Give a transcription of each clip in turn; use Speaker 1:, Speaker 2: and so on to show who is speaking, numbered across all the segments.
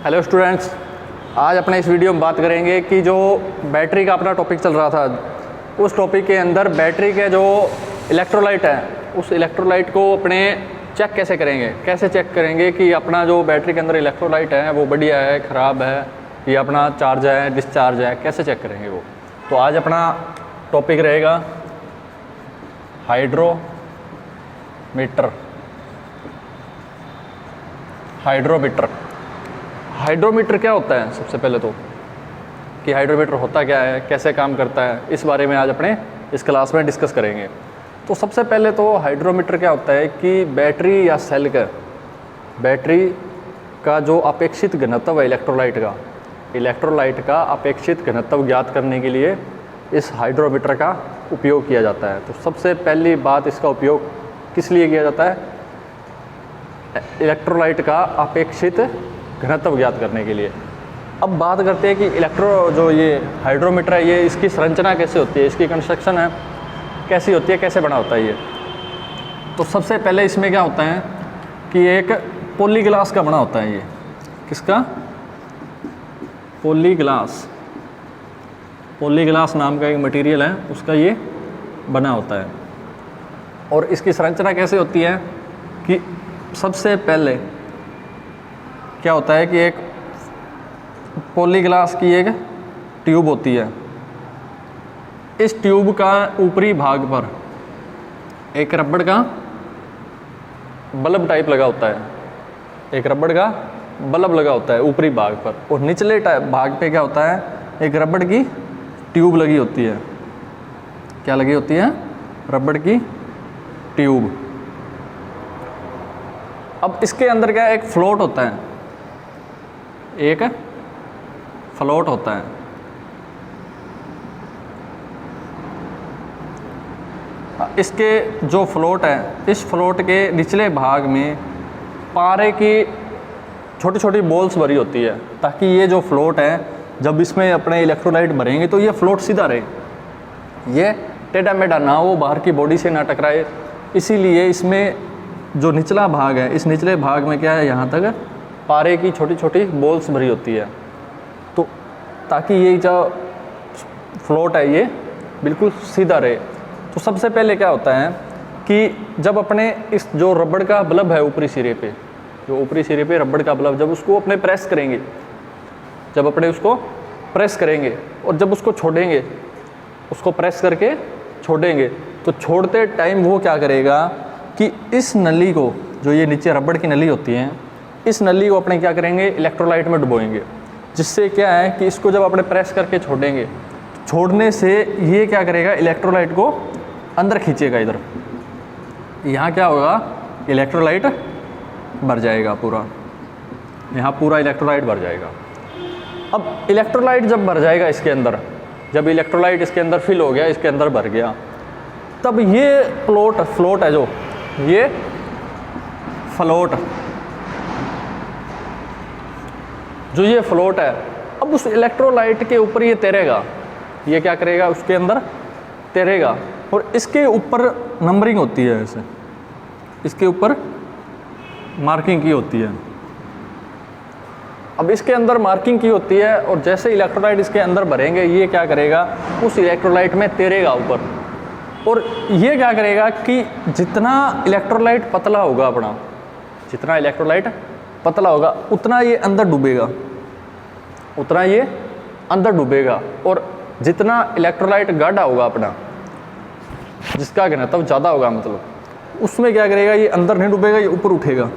Speaker 1: Hello students, आज अपने इस वीडियो में बात करेंगे कि जो बैटरी का अपना टॉपिक चल रहा था उस टॉपिक के अंदर बैटरी के जो इलेक्ट्रोलाइट है उस इलेक्ट्रोलाइट को अपने चेक कैसे करेंगे, कैसे चेक करेंगे कि अपना जो बैटरी के अंदर इलेक्ट्रोलाइट है वो बढ़िया है, ख़राब है, ये अपना चार्ज है, डिस्चार्ज है, कैसे चेक करेंगे वो। तो आज अपना टॉपिक रहेगा हाइड्रोमीटर। हाइड्रोमीटर क्या होता है? सबसे पहले तो कि हाइड्रोमीटर होता क्या है, कैसे काम करता है, इस बारे में आज अपने इस क्लास में डिस्कस करेंगे। तो सबसे पहले तो हाइड्रोमीटर क्या होता है कि बैटरी या सेल बैटरी का जो अपेक्षित घनत्व है इलेक्ट्रोलाइट का अपेक्षित घनत्व ज्ञात करने के लिए इस हाइड्रोमीटर का उपयोग किया जाता है। तो सबसे पहली बात, इसका उपयोग किस लिए किया जाता है? इलेक्ट्रोलाइट का अपेक्षित घनत्व ज्ञात करने के लिए। अब बात करते हैं कि जो ये हाइड्रोमीटर है, ये इसकी संरचना कैसे होती है, इसकी कंस्ट्रक्शन है कैसी होती है, कैसे बना होता है ये। तो सबसे पहले इसमें क्या होता है कि एक पॉलीग्लास का बना होता है। ये किसका? पॉलीग्लास नाम का एक मटेरियल है, उसका ये बना होता है। और इसकी संरचना कैसे होती है कि सबसे पहले क्या होता है कि एक पॉलीग्लास की एक ट्यूब होती है। इस ट्यूब का ऊपरी भाग पर एक रबड़ का बल्ब टाइप लगा होता है, एक रबड़ का बल्ब लगा होता है ऊपरी भाग पर, और निचले भाग पे क्या होता है, एक रबड़ की ट्यूब लगी होती है। क्या लगी होती है? रबड़ की ट्यूब। अब इसके अंदर क्या है, एक फ्लोट होता है, एक फ्लोट होता है। इसके जो फ्लोट है, इस फ्लोट के निचले भाग में पारे की छोटी छोटी बॉल्स भरी होती है, ताकि ये जो फ्लोट है जब इसमें अपने इलेक्ट्रोलाइट भरेंगे तो ये फ्लोट सीधा रहे, ये टेढ़ा मेढ़ा ना हो, बाहर की बॉडी से ना टकराए। इसीलिए इसमें जो निचला भाग है, इस निचले भाग में क्या है, यहाँ तक पारे की छोटी छोटी बॉल्स भरी होती है, तो ताकि ये जो फ्लोट है ये बिल्कुल सीधा रहे। तो सबसे पहले क्या होता है कि जब अपने इस जो रबड़ का बल्ब है ऊपरी सिरे पे, जो ऊपरी सिरे पे रबड़ का बल्ब, जब उसको अपने प्रेस करेंगे, जब अपने उसको प्रेस करेंगे और जब उसको छोड़ेंगे, उसको प्रेस करके छोड़ेंगे, तो छोड़ते टाइम वो क्या करेगा कि इस नली को, जो ये नीचे रबड़ की नली होती है, इस नली को अपने क्या करेंगे, इलेक्ट्रोलाइट में डुबोएंगे। जिससे क्या है कि इसको जब अपने प्रेस करके छोड़ेंगे, छोड़ने से ये क्या करेगा, इलेक्ट्रोलाइट को अंदर खींचेगा। इधर यहाँ क्या होगा, इलेक्ट्रोलाइट भर जाएगा पूरा, यहाँ पूरा इलेक्ट्रोलाइट भर जाएगा। अब इलेक्ट्रोलाइट जब भर जाएगा इसके अंदर, जब इलेक्ट्रोलाइट इसके अंदर फिल हो गया, इसके अंदर भर गया, तब ये फ्लोट है, जो ये फ्लोट है, अब उस इलेक्ट्रोलाइट के ऊपर ये तैरेगा। ये क्या करेगा, उसके अंदर तैरेगा, और इसके ऊपर नंबरिंग होती है, ऐसे इसके ऊपर मार्किंग की होती है। अब इसके अंदर मार्किंग की होती है, और जैसे इलेक्ट्रोलाइट इसके अंदर भरेंगे, ये क्या करेगा, उस इलेक्ट्रोलाइट में तैरेगा ऊपर। और ये क्या करेगा कि जितना इलेक्ट्रोलाइट पतला होगा अपना, जितना इलेक्ट्रोलाइट पतला होगा उतना ये अंदर डूबेगा, और जितना इलेक्ट्रोलाइट गाढ़ा होगा अपना, जिसका घनत्व ज़्यादा होगा, मतलब उसमें क्या करेगा, ये अंदर नहीं डूबेगा, ये ऊपर उठेगा।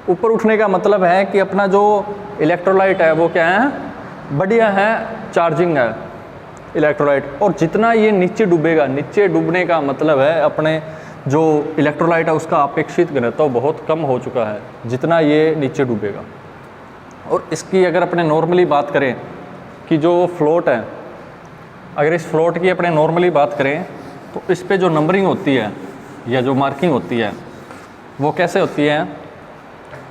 Speaker 1: ऊपर उठने का मतलब है कि अपना जो इलेक्ट्रोलाइट है वो क्या है, बढ़िया है, चार्जिंग है इलेक्ट्रोलाइट। और जितना ये नीचे डूबेगा, नीचे डूबने का मतलब है अपने जो इलेक्ट्रोलाइट है उसका अपेक्षित घनत्व बहुत कम हो चुका है, जितना ये नीचे डूबेगा। और इसकी अगर अपने नॉर्मली बात करें कि जो फ्लोट है, अगर इस फ्लोट की अपने नॉर्मली बात करें तो इस पे जो नंबरिंग होती है या जो मार्किंग होती है वो कैसे होती है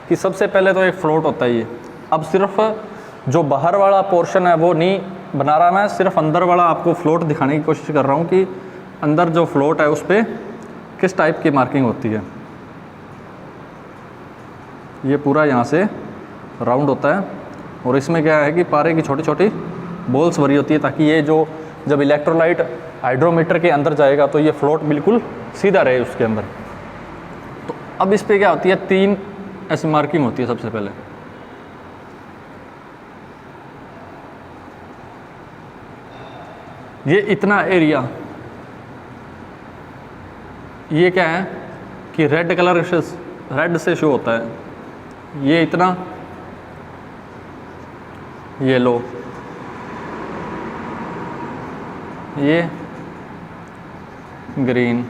Speaker 1: कि सबसे पहले तो एक फ्लोट होता है ये। अब सिर्फ जो बाहर वाला पोर्शन है वो नहीं बना रहा मैं, सिर्फ अंदर वाला आपको फ्लोट दिखाने की कोशिश कर रहा हूँ कि अंदर जो फ्लोट है उस पर किस टाइप की मार्किंग होती है। ये पूरा यहाँ से राउंड होता है, और इसमें क्या है कि पारे की छोटी छोटी बॉल्स भरी होती है, ताकि ये जो जब इलेक्ट्रोलाइट हाइड्रोमीटर के अंदर जाएगा तो ये फ्लोट बिल्कुल सीधा रहे उसके अंदर। तो अब इस पे क्या होती है, 3 ऐसी मार्किंग होती है। सबसे पहले ये इतना एरिया, ये क्या है कि रेड कलर से, रेड से शो होता है। ये इतना येलो, ये ग्रीन,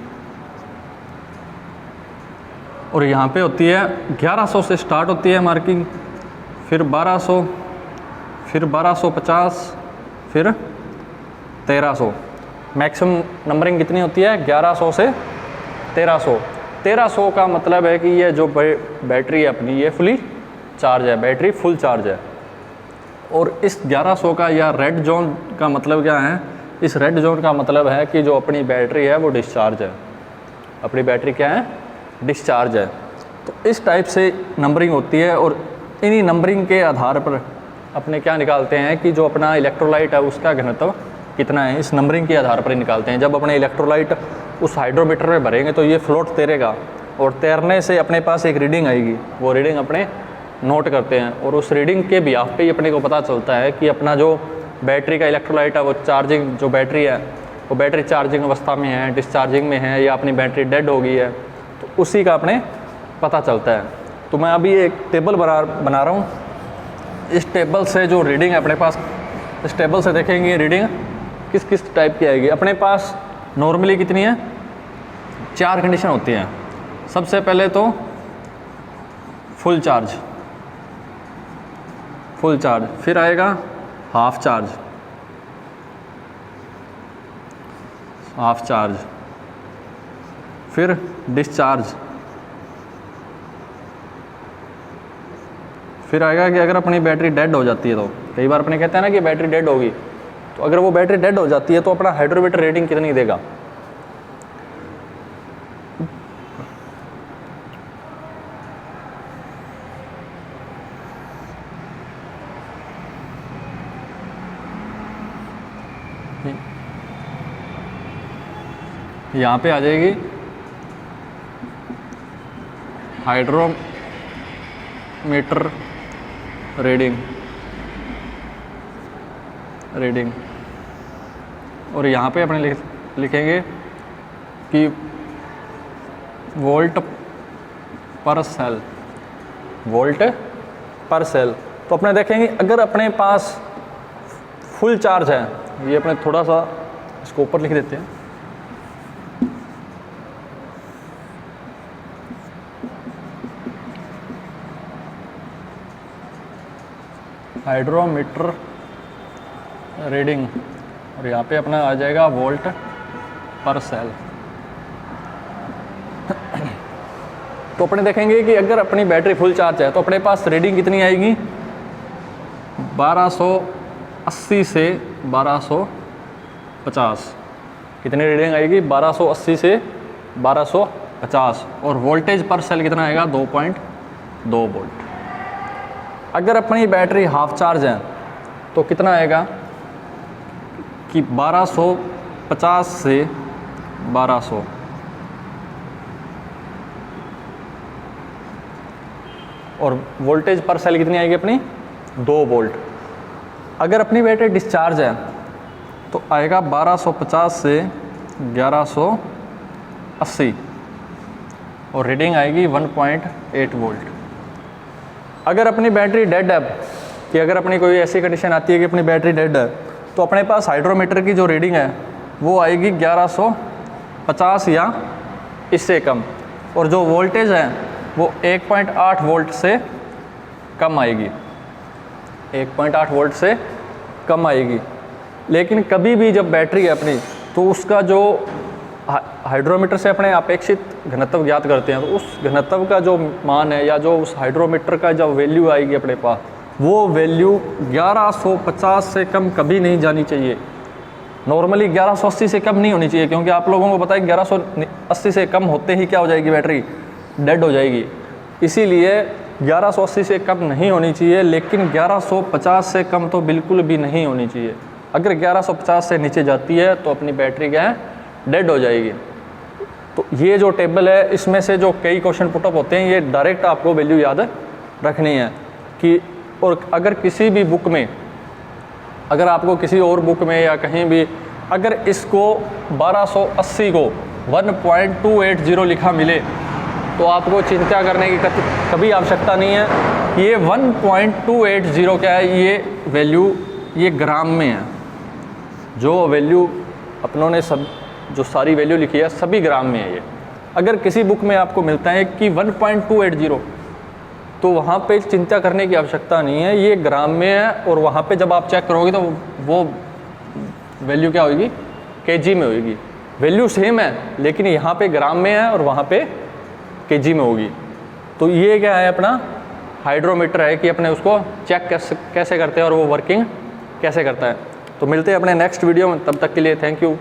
Speaker 1: और यहाँ पे होती है 1100 से स्टार्ट होती है मार्किंग, फिर 1200, फिर 1250, फिर 1300। मैक्सिमम नंबरिंग कितनी होती है, 1100 से 1300। 1300 का मतलब है कि ये जो बैटरी है अपनी, ये फुली चार्ज है, बैटरी फुल चार्ज है। और इस 1100 का या रेड जोन का मतलब क्या है, इस रेड जोन का मतलब है कि जो अपनी बैटरी है वो डिस्चार्ज है, अपनी बैटरी क्या है, डिस्चार्ज है। तो इस टाइप से नंबरिंग होती है, और इन्हीं नंबरिंग के आधार पर अपने क्या निकालते हैं कि जो अपना इलेक्ट्रोलाइट है उसका घनत्व कितना है, इस नंबरिंग के आधार पर ही निकालते हैं। जब अपने इलेक्ट्रोलाइट उस हाइड्रोमीटर में भरेंगे तो ये फ्लोट तैरेगा, और तैरने से अपने पास एक रीडिंग आएगी, वो रीडिंग अपने नोट करते हैं, और उस रीडिंग के बिहाफ पे ही अपने को पता चलता है कि अपना जो बैटरी का इलेक्ट्रोलाइट है वो चार्जिंग, जो बैटरी है वो बैटरी चार्जिंग अवस्था में है, डिस्चार्जिंग में है, या अपनी बैटरी डेड हो गई है, तो उसी का अपने पता चलता है। तो मैं अभी एक टेबल बना रहा हूँ। इस टेबल से जो रीडिंग है अपने पास, इस टेबल से देखेंगे रीडिंग किस किस टाइप की आएगी। अपने पास नॉर्मली कितनी है, 4 कंडीशन होती हैं। सबसे पहले तो फुल चार्ज, फुल चार्ज, फिर आएगा हाफ चार्ज, हाफ चार्ज, फिर डिस्चार्ज, फिर आएगा कि अगर अपनी बैटरी डेड हो जाती है, तो कई बार अपने कहते हैं ना कि बैटरी डेड होगी, तो अगर वो बैटरी डेड हो जाती है तो अपना हाइड्रोमीटर रेटिंग कितनी देगा। यहाँ पे आ जाएगी हाइड्रोमीटर रीडिंग, और यहाँ पे अपने लिखेंगे कि वोल्ट पर सेल, वोल्ट पर सेल। तो अपने देखेंगे अगर अपने पास फुल चार्ज है, ये अपने थोड़ा सा इसको ऊपर लिख देते हैं, हाइड्रोमीटर रीडिंग, और यहाँ पे अपना आ जाएगा वोल्ट पर सेल। तो अपने देखेंगे कि अगर अपनी बैटरी फुल चार्ज है तो अपने पास रीडिंग कितनी आएगी, 1280 से 1250। कितनी रीडिंग आएगी, 1280 से 1250, और वोल्टेज पर सेल कितना आएगा, 2.2 वोल्ट। अगर अपनी बैटरी हाफ चार्ज है तो कितना आएगा कि 1250 से 1200, और वोल्टेज पर सेल कितनी आएगी अपनी, 2 वोल्ट। अगर अपनी बैटरी डिस्चार्ज है तो आएगा 1250 से 1180, और रीडिंग आएगी 1.8 वोल्ट। अगर अपनी बैटरी डेड है, कि अगर अपनी कोई ऐसी कंडीशन आती है कि अपनी बैटरी डेड है, तो अपने पास हाइड्रोमीटर की जो रीडिंग है वो आएगी 1150 या इससे कम, और जो वोल्टेज है वो 1.8 वोल्ट से कम आएगी, 1.8 वोल्ट से कम आएगी। लेकिन कभी भी जब बैटरी है अपनी, तो उसका जो हाइड्रोमीटर से अपने अपेक्षित घनत्व ज्ञात करते हैं, तो उस घनत्व का जो मान है या जो उस हाइड्रोमीटर का जो वैल्यू आएगी अपने पास, वो वैल्यू 1150 से कम कभी नहीं जानी चाहिए। नॉर्मली 1180 से कम नहीं होनी चाहिए, क्योंकि आप लोगों को पता है 1180 से कम होते ही क्या हो जाएगी, बैटरी डेड हो जाएगी। इसीलिए 1180 से कम नहीं होनी चाहिए, लेकिन 1150 से कम तो बिल्कुल भी नहीं होनी चाहिए। अगर 1150 से नीचे जाती है तो अपनी बैटरी क्या है, डेड हो जाएगी। तो ये जो टेबल है, इसमें से जो कई क्वेश्चन पुटअप होते हैं, ये डायरेक्ट आपको वैल्यू याद रखनी है कि, और अगर किसी भी बुक में, अगर आपको किसी और बुक में या कहीं भी अगर इसको 1280 को 1.280 लिखा मिले तो आपको चिंता करने की कभी आवश्यकता नहीं है। ये 1.280 क्या है, ये वैल्यू ये ग्राम में है। जो वैल्यू अपनों ने सब जो सारी वैल्यू लिखी है सभी ग्राम में है ये। अगर किसी बुक में आपको मिलता है कि 1.280 तो वहाँ पे चिंता करने की आवश्यकता नहीं है, ये ग्राम में है। और वहाँ पे जब आप चेक करोगे तो वो वैल्यू क्या होगी, केजी में होगी। वैल्यू सेम है लेकिन यहाँ पे ग्राम में है और वहाँ पे केजी में होगी। तो ये क्या है, अपना हाइड्रोमीटर है कि अपने उसको चेक कैसे करते हैं और वो वर्किंग कैसे करता है। तो मिलते हैं अपने नेक्स्ट वीडियो में, तब तक के लिए थैंक यू।